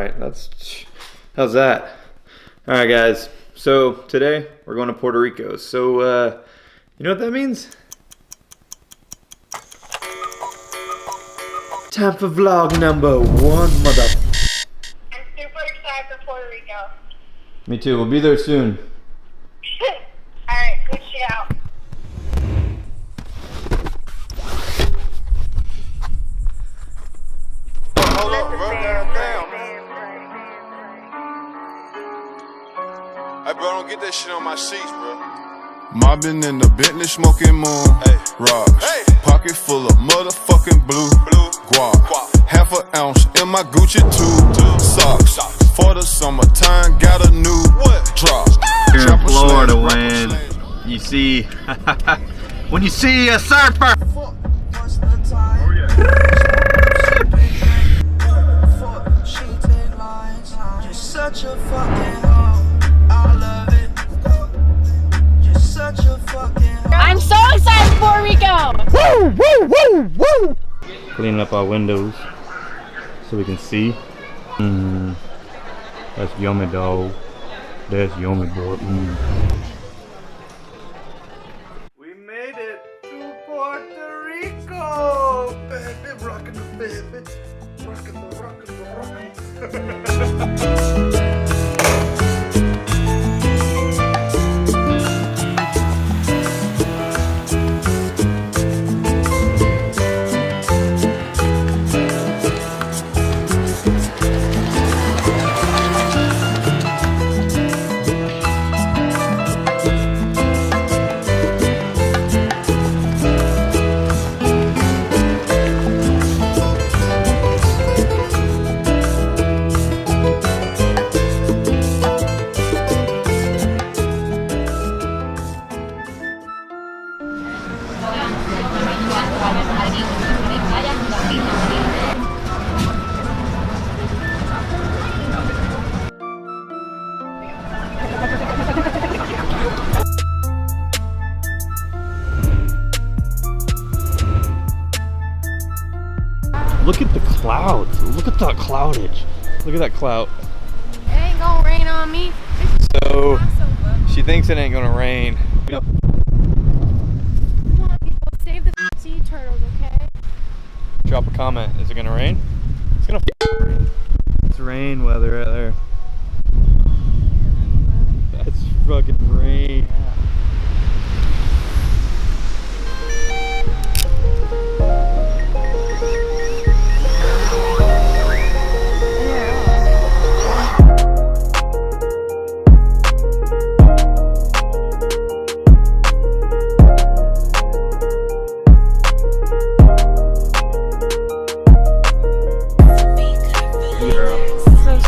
right, how's that? All right, guys. So today we're going to Puerto Rico. So you know what that means? Time for vlog number 1, mother. I'm super excited for Puerto Rico. Me too. We'll be there soon. Alright, good shit out. Hold up, bro. Damn. Hey, bro, don't get that shit on my sheets, bro. Mobbing in the Bentley, smoking moon. Hey. Rocks. Hey. Pocket full of motherfucking blue. Guap. Half an ounce in my Gucci tube. Socks. For the summertime, got a new drop. Here in Florida, when you see when you see a surfer. Such a fucking hoe. I love it. You're such a fucking hoe. I'm so excited for Puerto Rico! Woo, woo, woo, woo! Cleaning up our windows so we can see. That's yummy, dog. That's yummy, boy. We made it to Puerto Rico, baby. Rockin' the baby. Rockin' the rockin' the rockin'. Look at the clouds. Look at that cloudage. Look at that cloud. It ain't gonna rain on me. So she thinks it ain't gonna rain. Come on, people, save the sea turtles, okay? Drop a comment. Is it gonna rain? It's gonna rain. It's rain weather right there. That's fucking rain.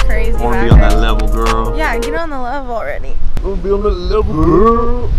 Crazy. I wanna be on that level, girl. Yeah, get on the level already. I wanna be on that level, girl.